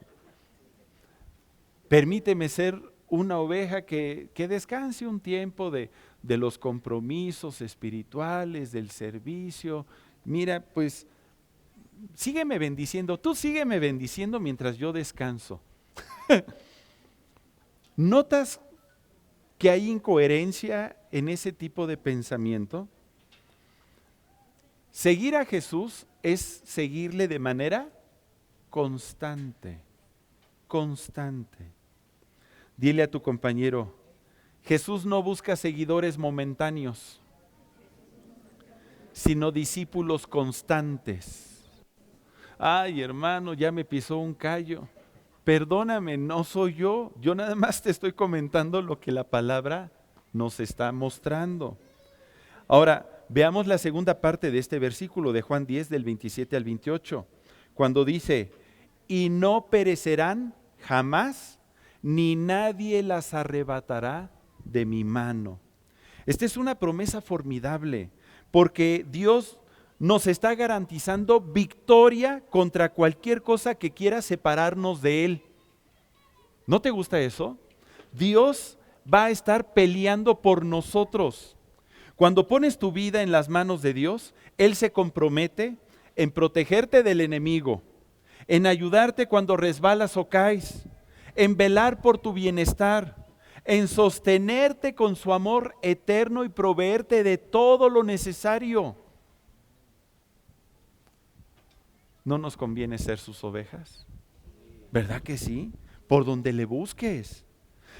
Permíteme ser una oveja que descanse un tiempo de los compromisos espirituales, del servicio. Mira, pues sígueme bendiciendo, tú sígueme bendiciendo mientras yo descanso. ¿Notas que hay incoherencia en ese tipo de pensamiento? Seguir a Jesús es seguirle de manera constante, constante. Dile a tu compañero, Jesús no busca seguidores momentáneos, sino discípulos constantes. Ay, hermano, ya me pisó un callo. Perdóname, no soy yo nada más te estoy comentando lo que la palabra nos está mostrando. Ahora, veamos la segunda parte de este versículo de Juan 10, del 27 al 28, cuando dice, y no perecerán jamás, ni nadie las arrebatará de mi mano. Esta es una promesa formidable, porque Dios nos está garantizando victoria contra cualquier cosa que quiera separarnos de Él. ¿No te gusta eso? Dios va a estar peleando por nosotros. Cuando pones tu vida en las manos de Dios, Él se compromete en protegerte del enemigo, en ayudarte cuando resbalas o caes, en velar por tu bienestar, en sostenerte con su amor eterno y proveerte de todo lo necesario. ¿No nos conviene ser sus ovejas? ¿Verdad que sí? Por donde le busques.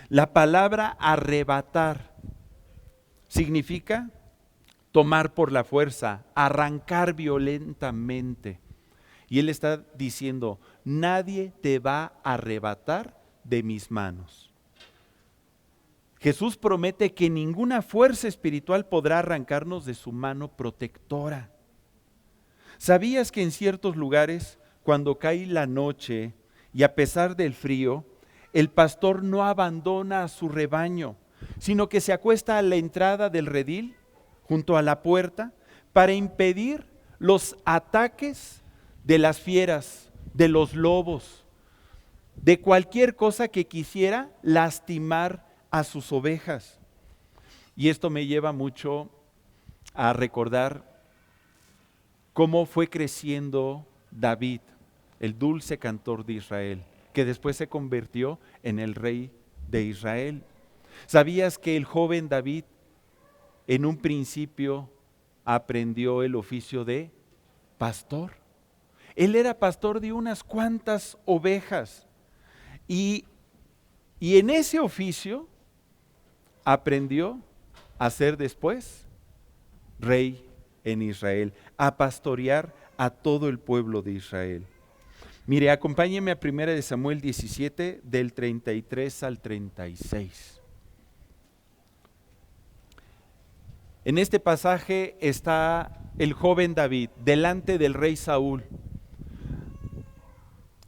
La palabra arrebatar significa tomar por la fuerza, arrancar violentamente. Y Él está diciendo, nadie te va a arrebatar de mis manos. Jesús promete que ninguna fuerza espiritual podrá arrancarnos de su mano protectora. ¿Sabías que en ciertos lugares, cuando cae la noche y a pesar del frío, el pastor no abandona a su rebaño, sino que se acuesta a la entrada del redil, junto a la puerta, para impedir los ataques de las fieras, de los lobos, de cualquier cosa que quisiera lastimar a sus ovejas? Y esto me lleva mucho a recordar cómo fue creciendo David, el dulce cantor de Israel, que después se convirtió en el rey de Israel. ¿Sabías que el joven David en un principio aprendió el oficio de pastor? Él era pastor de unas cuantas ovejas y en ese oficio aprendió a ser después rey en Israel, a pastorear a todo el pueblo de Israel. Mire, acompáñeme a 1 Samuel 17, del 33 al 36. En este pasaje está el joven David delante del rey Saúl,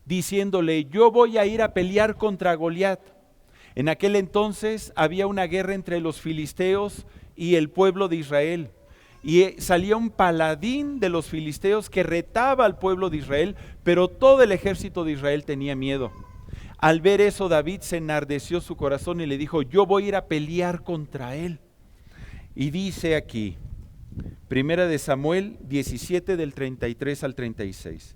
diciéndole, yo voy a ir a pelear contra Goliat. En aquel entonces había una guerra entre los filisteos y el pueblo de Israel. Y salía un paladín de los filisteos que retaba al pueblo de Israel, pero todo el ejército de Israel tenía miedo. Al ver eso, David se enardeció su corazón y le dijo, yo voy a ir a pelear contra él. Y dice aquí, 1 Samuel 17, del 33 al 36.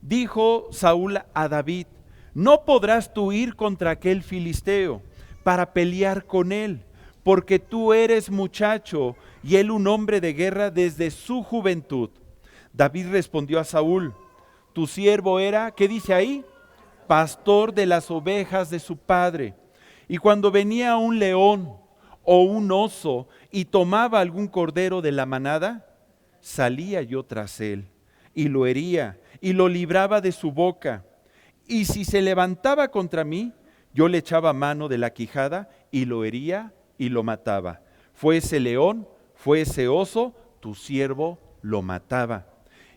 Dijo Saúl a David, no podrás tú ir contra aquel filisteo para pelear con él, porque tú eres muchacho y él un hombre de guerra desde su juventud. David respondió a Saúl, tu siervo era, ¿qué dice ahí? Pastor de las ovejas de su padre. Y cuando venía un león o un oso y tomaba algún cordero de la manada, salía yo tras él y lo hería y lo libraba de su boca. Y si se levantaba contra mí, yo le echaba mano de la quijada y lo hería y lo mataba. Fuese león, fuese oso, tu siervo lo mataba.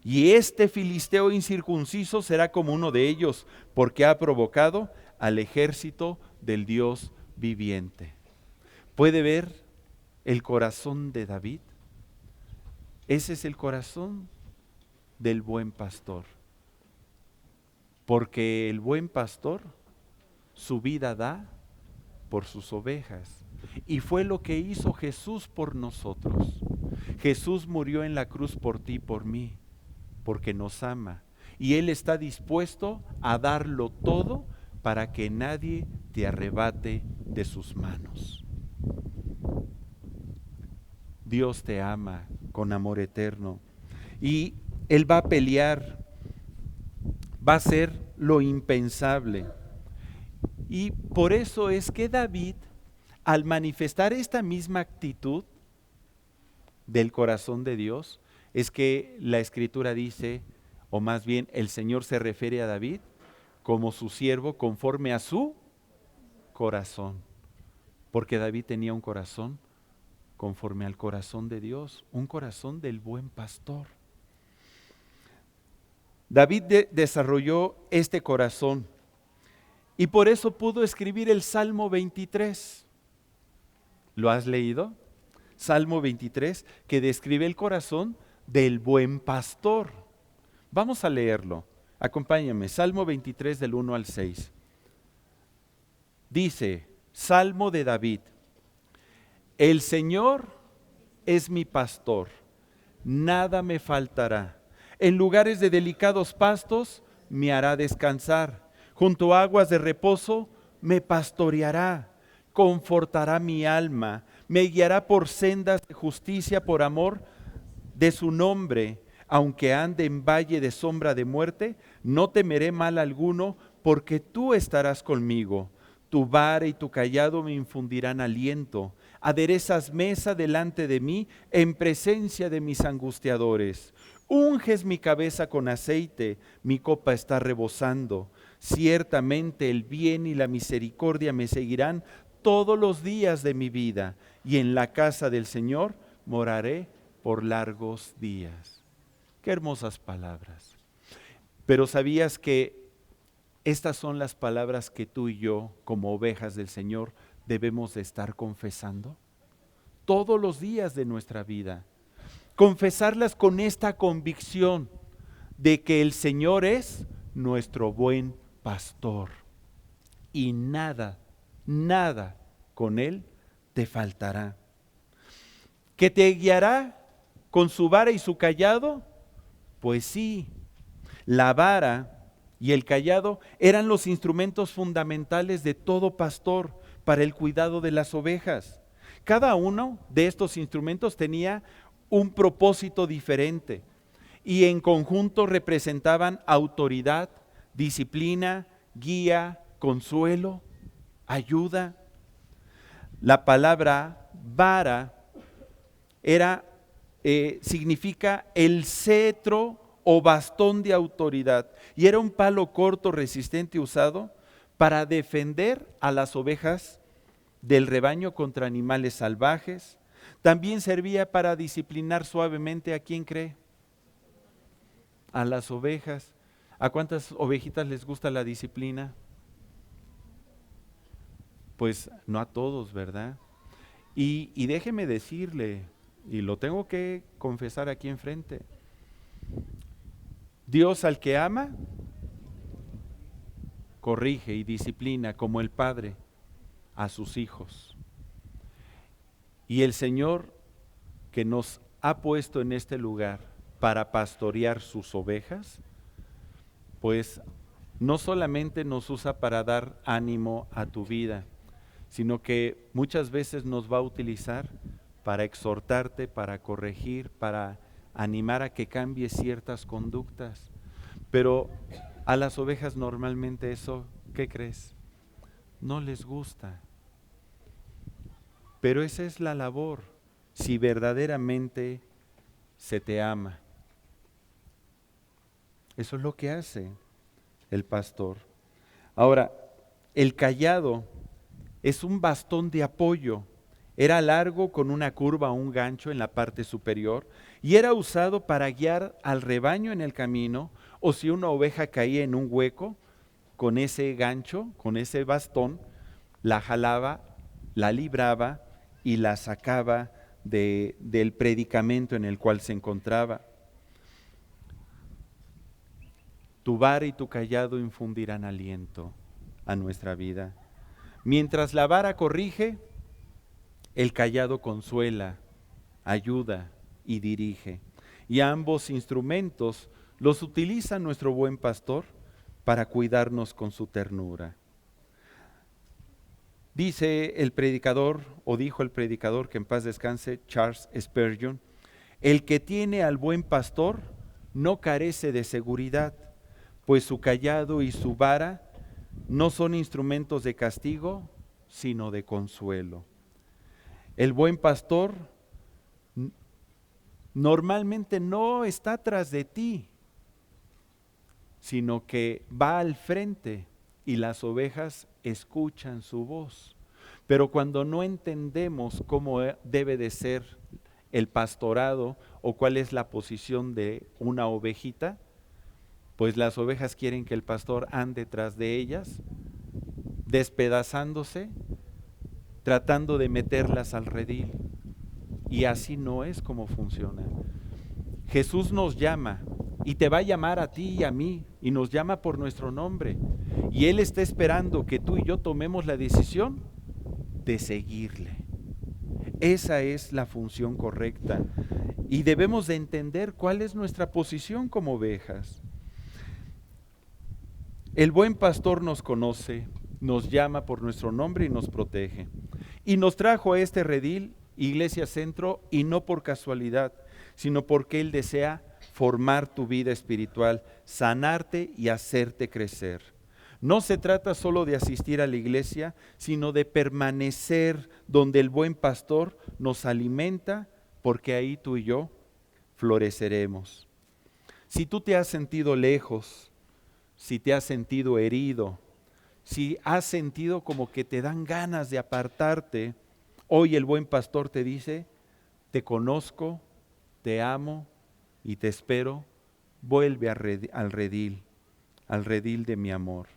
Y este filisteo incircunciso será como uno de ellos, porque ha provocado al ejército del Dios viviente. ¿Puede ver el corazón de David? Ese es el corazón del buen pastor. porque el buen pastor su vida da por sus ovejas. Y fue lo que hizo Jesús por nosotros. Jesús murió en la cruz por ti y por mí, porque nos ama. Y Él está dispuesto a darlo todo para que nadie te arrebate de sus manos. Dios te ama con amor eterno. Y Él va a pelear, va a hacer lo impensable. Y por eso es que David, al manifestar esta misma actitud del corazón de Dios, es que la Escritura dice, o más bien el Señor se refiere a David como su siervo conforme a su corazón. Porque David tenía un corazón conforme al corazón de Dios, un corazón del buen pastor. David desarrolló este corazón y por eso pudo escribir el Salmo 23. ¿Lo has leído? Salmo 23, que describe el corazón del buen pastor. Vamos a leerlo. Acompáñame, Salmo 23 del 1 al 6. Dice, Salmo de David: El Señor es mi pastor, nada me faltará. En lugares de delicados pastos me hará descansar. Junto a aguas de reposo me pastoreará. Confortará mi alma, me guiará por sendas de justicia por amor de su nombre. Aunque ande en valle de sombra de muerte, no temeré mal alguno, porque tú estarás conmigo. Tu vara y tu cayado me infundirán aliento. Aderezas mesa delante de mí en presencia de mis angustiadores. Unges mi cabeza con aceite, mi copa está rebosando. Ciertamente el bien y la misericordia me seguirán todos los días de mi vida, y en la casa del Señor moraré por largos días. Qué hermosas palabras. Pero ¿sabías que estas son las palabras que tú y yo, como ovejas del Señor, debemos de estar confesando todos los días de nuestra vida? Confesarlas con esta convicción de que el Señor es nuestro buen pastor y nada con Él te faltará. ¿Que te guiará con su vara y su cayado? Pues sí, la vara y el cayado eran los instrumentos fundamentales de todo pastor para el cuidado de las ovejas. Cada uno de estos instrumentos tenía un propósito diferente y en conjunto representaban autoridad, disciplina, guía, consuelo, ayuda. La palabra vara significa el cetro o bastón de autoridad, y era un palo corto resistente usado para defender a las ovejas del rebaño contra animales salvajes. También servía para disciplinar suavemente, ¿a quién cree? A las ovejas. ¿A cuántas ovejitas les gusta la disciplina? Pues no a todos, ¿verdad? Y déjeme decirle, y lo tengo que confesar aquí enfrente, Dios al que ama, corrige y disciplina como el Padre a sus hijos. Y el Señor que nos ha puesto en este lugar para pastorear sus ovejas, pues no solamente nos usa para dar ánimo a tu vida, sino que muchas veces nos va a utilizar para exhortarte, para corregir, para animar a que cambies ciertas conductas. Pero a las ovejas normalmente eso, ¿qué crees? No les gusta. Pero esa es la labor, si verdaderamente se te ama. Eso es lo que hace el pastor. Ahora, el cayado es un bastón de apoyo. Era largo con una curva o un gancho en la parte superior y era usado para guiar al rebaño en el camino, o si una oveja caía en un hueco, con ese gancho, con ese bastón, la jalaba, la libraba y la sacaba del predicamento en el cual se encontraba. Tu vara y tu callado infundirán aliento a nuestra vida. Mientras la vara corrige, el callado consuela, ayuda y dirige. Y ambos instrumentos los utiliza nuestro buen pastor para cuidarnos con su ternura. Dice el predicador, o dijo el predicador, que en paz descanse, Charles Spurgeon, el que tiene al buen pastor no carece de seguridad, pues su callado y su vara no son instrumentos de castigo, sino de consuelo. El buen pastor normalmente no está tras de ti, sino que va al frente y las ovejas escuchan su voz. Pero cuando no entendemos cómo debe de ser el pastorado o cuál es la posición de una ovejita, pues las ovejas quieren que el pastor ande tras de ellas, despedazándose, tratando de meterlas al redil. Y así no es como funciona. Jesús nos llama y te va a llamar a ti y a mí y nos llama por nuestro nombre. Y Él está esperando que tú y yo tomemos la decisión de seguirle. Esa es la función correcta. Y debemos de entender cuál es nuestra posición como ovejas. El buen pastor nos conoce, nos llama por nuestro nombre y nos protege. Y nos trajo a este redil, Iglesia Centro, y no por casualidad, sino porque Él desea formar tu vida espiritual, sanarte y hacerte crecer. No se trata solo de asistir a la iglesia, sino de permanecer donde el buen pastor nos alimenta, porque ahí tú y yo floreceremos. Si tú te has sentido lejos, si te has sentido herido, si has sentido como que te dan ganas de apartarte, hoy el buen pastor te dice, te conozco, te amo y te espero, vuelve al redil de mi amor.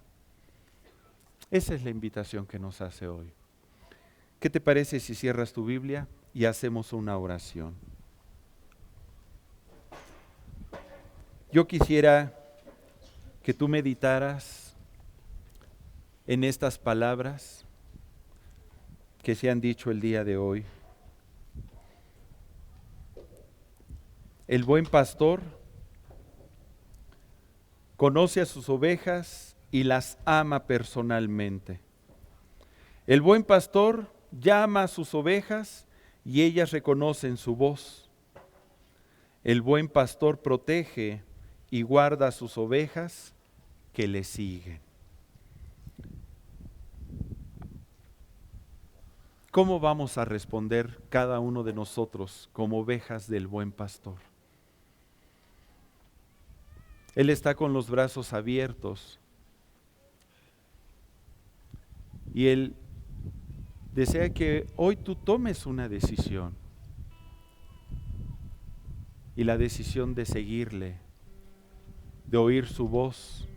Esa es la invitación que nos hace hoy. ¿Qué te parece si cierras tu Biblia y hacemos una oración? Yo quisiera que tú meditaras en estas palabras que se han dicho el día de hoy. El buen pastor conoce a sus ovejas y las ama personalmente. El buen pastor llama a sus ovejas y ellas reconocen su voz. El buen pastor protege y guarda a sus ovejas que le siguen. ¿Cómo vamos a responder cada uno de nosotros como ovejas del buen pastor? Él está con los brazos abiertos y Él desea que hoy tú tomes una decisión y la decisión de seguirle, de oír su voz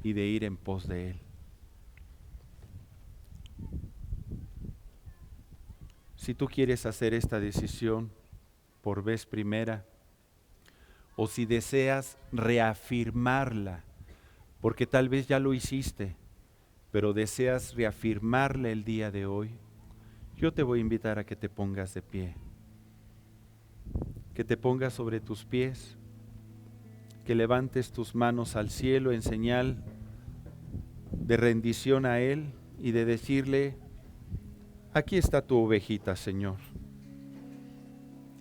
y de ir en pos de Él. Si tú quieres hacer esta decisión por vez primera, o si deseas reafirmarla, porque tal vez ya lo hiciste, pero deseas reafirmarla el día de hoy, yo te voy a invitar a que te pongas de pie, que te pongas sobre tus pies, que levantes tus manos al cielo en señal de rendición a Él y de decirle, aquí está tu ovejita, Señor,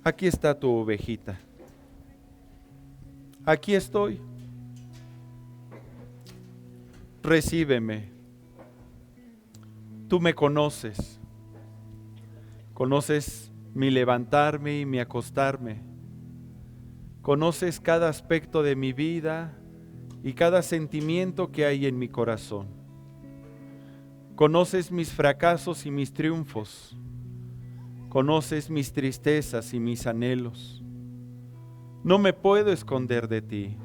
aquí está tu ovejita. Aquí estoy, recíbeme, tú me conoces mi levantarme y mi acostarme, conoces cada aspecto de mi vida y cada sentimiento que hay en mi corazón, conoces mis fracasos y mis triunfos, conoces mis tristezas y mis anhelos. No me puedo esconder de ti.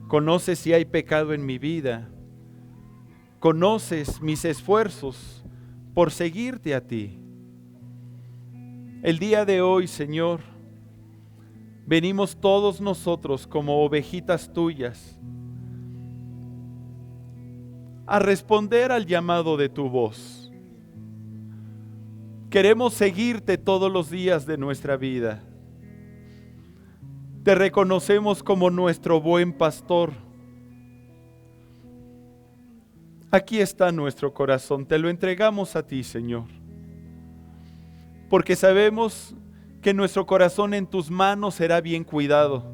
Conoces si hay pecado en mi vida. Conoces mis esfuerzos por seguirte a ti. El día de hoy, Señor, venimos todos nosotros como ovejitas tuyas a responder al llamado de tu voz. Queremos seguirte todos los días de nuestra vida. Te reconocemos como nuestro buen pastor. Aquí está nuestro corazón, te lo entregamos a ti, Señor. Porque sabemos que nuestro corazón en tus manos será bien cuidado.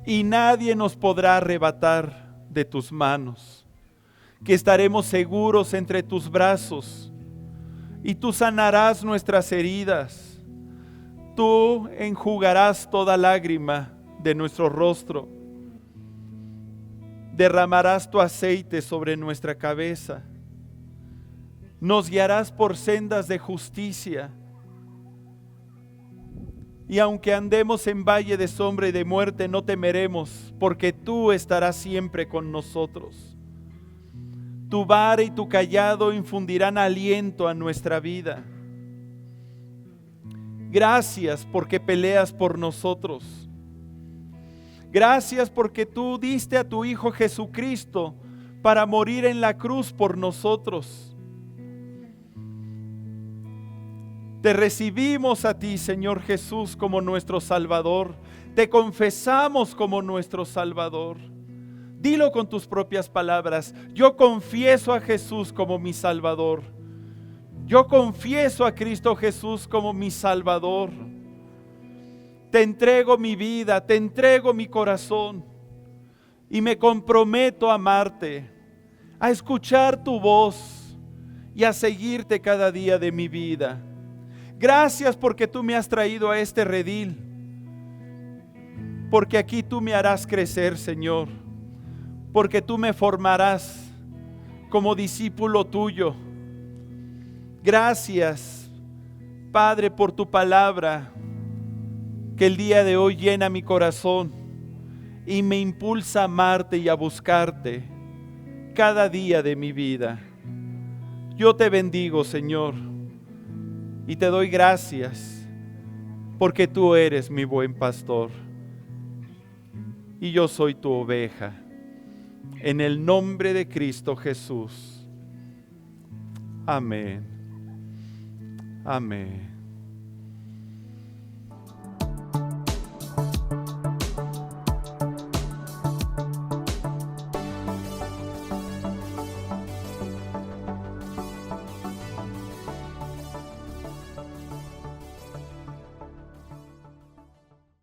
Y nadie nos podrá arrebatar de tus manos. Que estaremos seguros entre tus brazos. Y tú sanarás nuestras heridas. Tú enjugarás toda lágrima de nuestro rostro. Derramarás tu aceite sobre nuestra cabeza. Nos guiarás por sendas de justicia. Y aunque andemos en valle de sombra y de muerte, no temeremos, porque tú estarás siempre con nosotros. Tu vara y tu cayado infundirán aliento a nuestra vida. Gracias porque peleas por nosotros. Gracias porque tú diste a tu Hijo Jesucristo para morir en la cruz por nosotros. Te recibimos a ti, Señor Jesús, como nuestro Salvador. Te confesamos como nuestro Salvador. Dilo con tus propias palabras. Yo confieso a Jesús como mi Salvador. Yo confieso a Cristo Jesús como mi Salvador. Te entrego mi vida, te entrego mi corazón y me comprometo a amarte, a escuchar tu voz y a seguirte cada día de mi vida. Gracias porque tú me has traído a este redil, porque aquí tú me harás crecer, Señor, porque tú me formarás como discípulo tuyo. Gracias, Padre, por tu palabra, que el día de hoy llena mi corazón y me impulsa a amarte y a buscarte cada día de mi vida. Yo te bendigo, Señor, y te doy gracias porque tú eres mi buen pastor y yo soy tu oveja. En el nombre de Cristo Jesús. Amén. Amén.